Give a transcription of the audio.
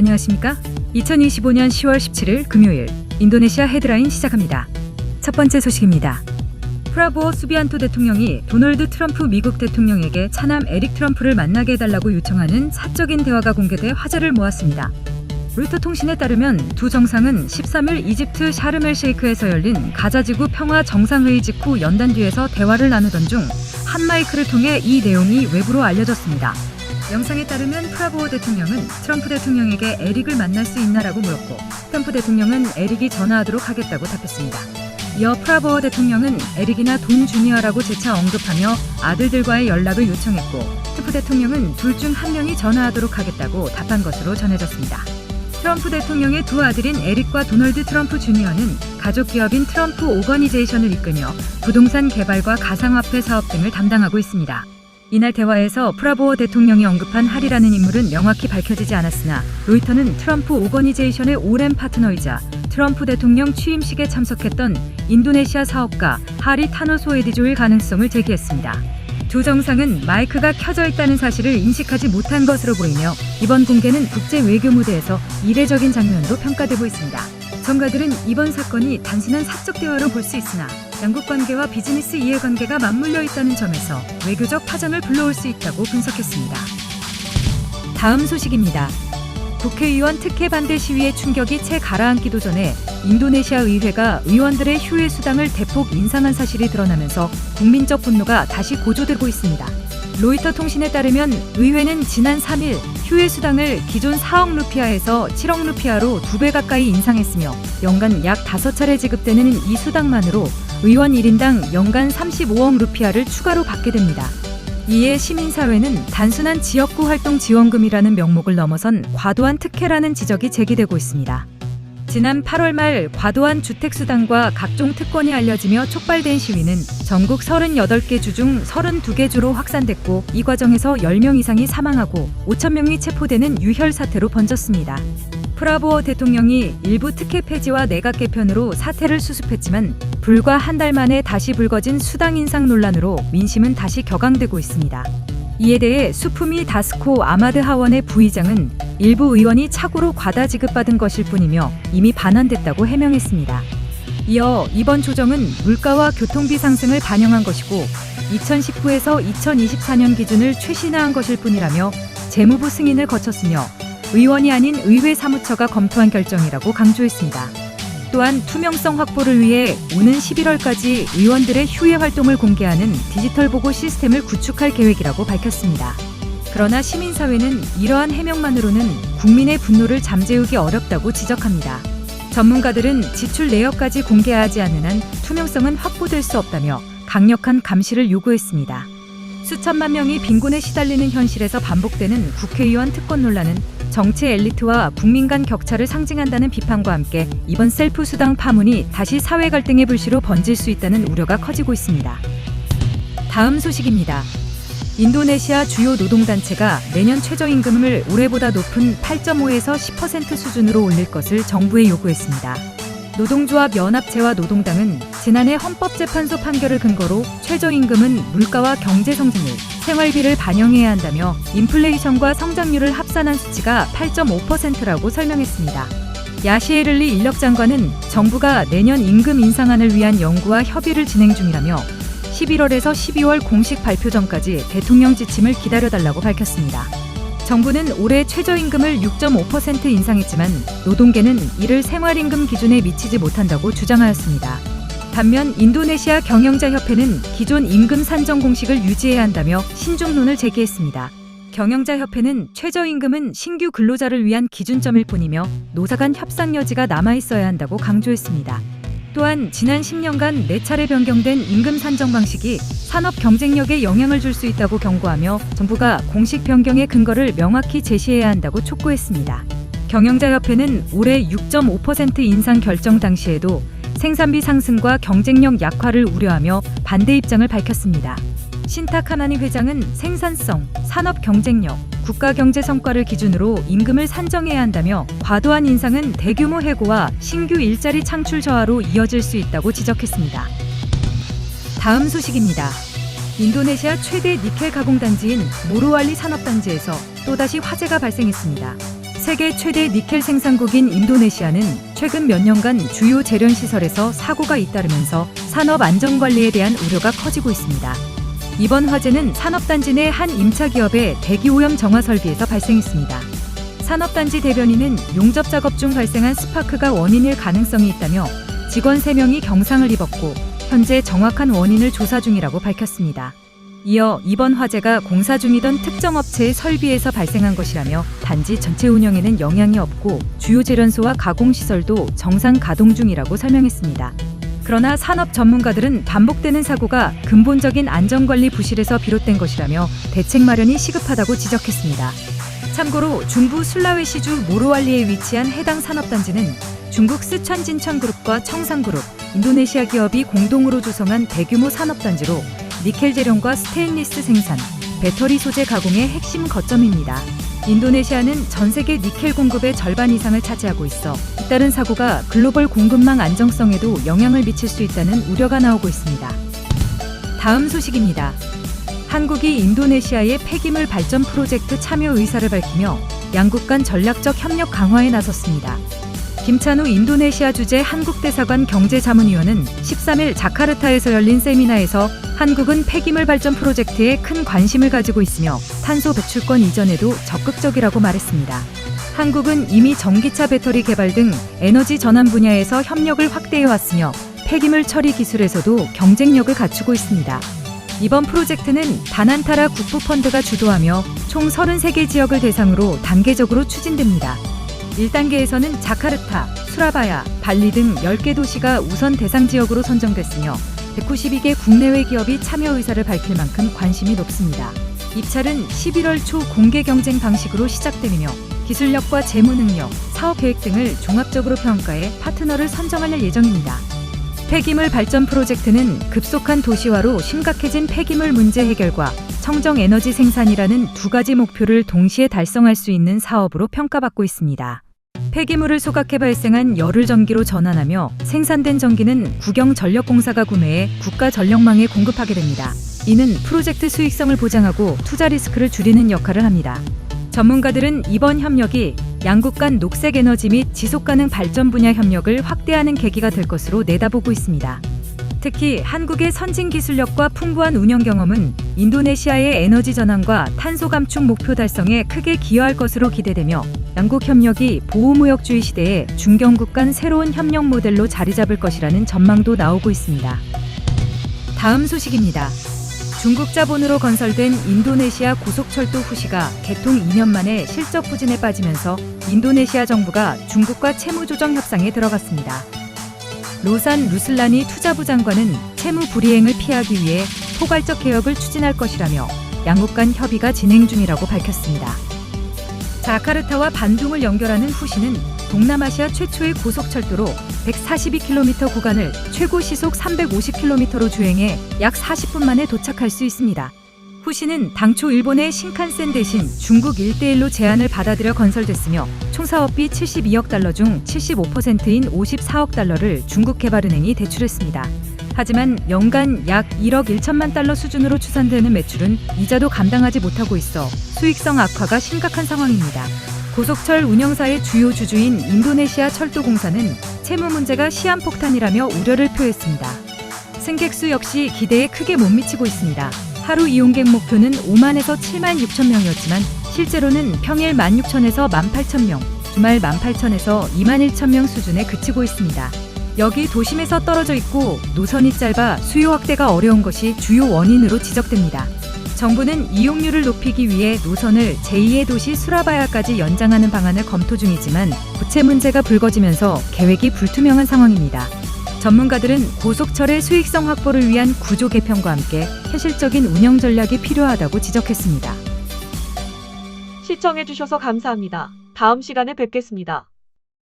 안녕하십니까? 2025년 10월 17일 금요일 인도네시아 헤드라인 시작합니다. 첫 번째 소식입니다. 프라보어 수비안토 대통령이 도널드 트럼프 미국 대통령에게 차남 에릭 트럼프를 만나게 해달라고 요청하는 사적인 대화가 공개돼 화제를 모았습니다. 로이터 통신에 따르면 두 정상은 13일 이집트 샤르멜 셰이크에서 열린 가자지구 평화 정상회의 직후 연단 뒤에서 대화를 나누던 중 한 마이크를 통해 이 내용이 외부로 알려졌습니다. 영상에 따르면 프라보어 대통령은 트럼프 대통령에게 에릭을 만날 수 있나라고 물었고 트럼프 대통령은 에릭이 전화하도록 하겠다고 답했습니다. 이어 프라보어 대통령은 에릭이나 돈 주니어라고 재차 언급하며 아들들과의 연락을 요청했고 트럼프 대통령은 둘 중 한 명이 전화하도록 하겠다고 답한 것으로 전해졌습니다. 트럼프 대통령의 두 아들인 에릭과 도널드 트럼프 주니어는 가족 기업인 트럼프 오거니제이션을 이끌며 부동산 개발과 가상화폐 사업 등을 담당하고 있습니다. 이날 대화에서 프라보어 대통령이 언급한 할이라는 인물은 명확히 밝혀지지 않았으나 로이터는 트럼프 오거니제이션의 오랜 파트너이자 트럼프 대통령 취임식에 참석했던 인도네시아 사업가 하리 타노소에디조일 가능성을 제기했습니다. 두 정상은 마이크가 켜져 있다는 사실을 인식하지 못한 것으로 보이며 이번 공개는 국제 외교 무대에서 이례적인 장면으로 평가되고 있습니다. 전가들은 이번 사건이 단순한 사적 대화로 볼 수 있으나 양국 관계와 비즈니스 이해관계가 맞물려 있다는 점에서 외교적 파장을 불러올 수 있다고 분석했습니다. 다음 소식입니다. 국회의원 특혜 반대 시위의 충격이 채 가라앉기도 전에 인도네시아 의회가 의원들의 휴회 수당을 대폭 인상한 사실이 드러나면서 국민적 분노가 다시 고조되고 있습니다. 로이터 통신에 따르면 의회는 지난 3일 휴회 수당을 기존 4억 루피아에서 7억 루피아로 2배 가까이 인상했으며 연간 약 5차례 지급되는 이 수당만으로 의원 1인당 연간 35억 루피아를 추가로 받게 됩니다. 이에 시민사회는 단순한 지역구 활동 지원금이라는 명목을 넘어선 과도한 특혜라는 지적이 제기되고 있습니다. 지난 8월 말 과도한 주택수당과 각종 특권이 알려지며 촉발된 시위는 전국 38개 주 중 32개 주로 확산됐고 이 과정에서 10명 이상이 사망하고 5,000명이 체포되는 유혈 사태로 번졌습니다. 프라보어 대통령이 일부 특혜 폐지와 내각 개편으로 사태를 수습했지만 불과 한 달 만에 다시 불거진 수당 인상 논란으로 민심은 다시 격앙되고 있습니다. 이에 대해 수프미 다스코 아마드 하원의 부의장은 일부 의원이 착오로 과다 지급받은 것일 뿐이며 이미 반환됐다고 해명했습니다. 이어 이번 조정은 물가와 교통비 상승을 반영한 것이고 2019에서 2024년 기준을 최신화한 것일 뿐이라며 재무부 승인을 거쳤으며 의원이 아닌 의회 사무처가 검토한 결정이라고 강조했습니다. 또한 투명성 확보를 위해 오는 11월까지 의원들의 휴회 활동을 공개하는 디지털 보고 시스템을 구축할 계획이라고 밝혔습니다. 그러나 시민사회는 이러한 해명만으로는 국민의 분노를 잠재우기 어렵다고 지적합니다. 전문가들은 지출 내역까지 공개하지 않는 한 투명성은 확보될 수 없다며 강력한 감시를 요구했습니다. 수천만 명이 빈곤에 시달리는 현실에서 반복되는 국회의원 특권 논란은 정치 엘리트와 국민 간 격차를 상징한다는 비판과 함께 이번 셀프 수당 파문이 다시 사회 갈등의 불씨로 번질 수 있다는 우려가 커지고 있습니다. 다음 소식입니다. 인도네시아 주요 노동단체가 내년 최저임금을 올해보다 높은 8.5에서 10% 수준으로 올릴 것을 정부에 요구했습니다. 노동조합 연합체와 노동당은 지난해 헌법재판소 판결을 근거로 최저임금은 물가와 경제 성장률, 생활비를 반영해야 한다며 인플레이션과 성장률을 합산한 수치가 8.5%라고 설명했습니다. 야시에를리 인력장관은 정부가 내년 임금 인상안을 위한 연구와 협의를 진행 중이라며 11월에서 12월 공식 발표 전까지 대통령 지침을 기다려달라고 밝혔습니다. 정부는 올해 최저임금을 6.5% 인상했지만 노동계는 이를 생활임금 기준에 미치지 못한다고 주장하였습니다. 반면 인도네시아 경영자협회는 기존 임금 산정 공식을 유지해야 한다며 신중론을 제기했습니다. 경영자협회는 최저임금은 신규 근로자를 위한 기준점일 뿐이며 노사 간 협상 여지가 남아있어야 한다고 강조했습니다. 또한 지난 10년간 4차례 변경된 임금 산정 방식이 산업 경쟁력에 영향을 줄 수 있다고 경고하며 정부가 공식 변경의 근거를 명확히 제시해야 한다고 촉구했습니다. 경영자협회는 올해 6.5% 인상 결정 당시에도 생산비 상승과 경쟁력 약화를 우려하며 반대 입장을 밝혔습니다. 신타카나니 회장은 생산성, 산업 경쟁력, 국가 경제 성과를 기준으로 임금을 산정해야 한다며 과도한 인상은 대규모 해고와 신규 일자리 창출 저하로 이어질 수 있다고 지적했습니다. 다음 소식입니다. 인도네시아 최대 니켈 가공단지인 모로왈리 산업단지에서 또다시 화재가 발생했습니다. 세계 최대 니켈 생산국인 인도네시아는 최근 몇 년간 주요 재련 시설에서 사고가 잇따르면서 산업 안전 관리에 대한 우려가 커지고 있습니다. 이번 화재는 산업단지 내 한 임차 기업의 대기오염 정화 설비에서 발생했습니다. 산업단지 대변인은 용접 작업 중 발생한 스파크가 원인일 가능성이 있다며 직원 3명이 경상을 입었고 현재 정확한 원인을 조사 중이라고 밝혔습니다. 이어 이번 화재가 공사 중이던 특정 업체의 설비에서 발생한 것이라며 단지 전체 운영에는 영향이 없고 주요 재련소와 가공시설도 정상 가동 중이라고 설명했습니다. 그러나 산업 전문가들은 반복되는 사고가 근본적인 안전관리 부실에서 비롯된 것이라며 대책 마련이 시급하다고 지적했습니다. 참고로 중부 술라웨시주 모로왈리에 위치한 해당 산업단지는 중국 스촨진천그룹과 청상그룹, 인도네시아 기업이 공동으로 조성한 대규모 산업단지로 니켈 재련과 스테인리스 생산, 배터리 소재 가공의 핵심 거점입니다. 인도네시아는 전 세계 니켈 공급의 절반 이상을 차지하고 있어 잇따른 사고가 글로벌 공급망 안정성에도 영향을 미칠 수 있다는 우려가 나오고 있습니다. 다음 소식입니다. 한국이 인도네시아의 폐기물 발전 프로젝트 참여 의사를 밝히며 양국 간 전략적 협력 강화에 나섰습니다. 김찬우 인도네시아 주재 한국대사관 경제자문위원은 13일 자카르타에서 열린 세미나에서 한국은 폐기물 발전 프로젝트에 큰 관심을 가지고 있으며 탄소 배출권 이전에도 적극적이라고 말했습니다. 한국은 이미 전기차 배터리 개발 등 에너지 전환 분야에서 협력을 확대해왔으며 폐기물 처리 기술에서도 경쟁력을 갖추고 있습니다. 이번 프로젝트는 다난타라 국부펀드가 주도하며 총 33개 지역을 대상으로 단계적으로 추진됩니다. 1단계에서는 자카르타, 수라바야, 발리 등 10개 도시가 우선 대상 지역으로 선정됐으며 192개 국내외 기업이 참여 의사를 밝힐 만큼 관심이 높습니다. 입찰은 11월 초 공개 경쟁 방식으로 시작되며 기술력과 재무 능력, 사업 계획 등을 종합적으로 평가해 파트너를 선정할 예정입니다. 폐기물 발전 프로젝트는 급속한 도시화로 심각해진 폐기물 문제 해결과 청정 에너지 생산이라는 두 가지 목표를 동시에 달성할 수 있는 사업으로 평가받고 있습니다. 폐기물을 소각해 발생한 열을 전기로 전환하며 생산된 전기는 국영전력공사가 구매해 국가전력망에 공급하게 됩니다. 이는 프로젝트 수익성을 보장하고 투자 리스크를 줄이는 역할을 합니다. 전문가들은 이번 협력이 양국 간 녹색 에너지 및 지속가능 발전 분야 협력을 확대하는 계기가 될 것으로 내다보고 있습니다. 특히 한국의 선진 기술력과 풍부한 운영 경험은 인도네시아의 에너지 전환과 탄소 감축 목표 달성에 크게 기여할 것으로 기대되며 양국 협력이 보호무역주의 시대에 중견국 간 새로운 협력 모델로 자리 잡을 것이라는 전망도 나오고 있습니다. 다음 소식입니다. 중국 자본으로 건설된 인도네시아 고속철도 후시가 개통 2년 만에 실적 부진에 빠지면서 인도네시아 정부가 중국과 채무조정 협상에 들어갔습니다. 로산 루슬라니 투자부 장관은 채무 불이행을 피하기 위해 포괄적 개혁을 추진할 것이라며 양국 간 협의가 진행 중이라고 밝혔습니다. 자카르타와 반둥을 연결하는 후시는 동남아시아 최초의 고속철도로 142km 구간을 최고 시속 350km로 주행해 약 40분 만에 도착할 수 있습니다. 후시는 당초 일본의 신칸센 대신 중국 1대1로 제안을 받아들여 건설됐으며 총 사업비 72억 달러 중 75%인 54억 달러를 중국개발은행이 대출했습니다. 하지만 연간 약 1억 1천만 달러 수준으로 추산되는 매출은 이자도 감당하지 못하고 있어 수익성 악화가 심각한 상황입니다. 고속철 운영사의 주요 주주인 인도네시아 철도공사는 채무 문제가 시한폭탄이라며 우려를 표했습니다. 승객수 역시 기대에 크게 못 미치고 있습니다. 하루 이용객 목표는 5만에서 7만 6천 명이었지만 실제로는 평일 16,000에서 18,000명, 주말 18,000에서 2만 1천 명 수준에 그치고 있습니다. 여기 도심에서 떨어져 있고 노선이 짧아 수요 확대가 어려운 것이 주요 원인으로 지적됩니다. 정부는 이용률을 높이기 위해 노선을 제2의 도시 수라바야까지 연장하는 방안을 검토 중이지만 부채 문제가 불거지면서 계획이 불투명한 상황입니다. 전문가들은 고속철의 수익성 확보를 위한 구조 개편과 함께 현실적인 운영 전략이 필요하다고 지적했습니다. 시청해주셔서 감사합니다. 다음 시간에 뵙겠습니다.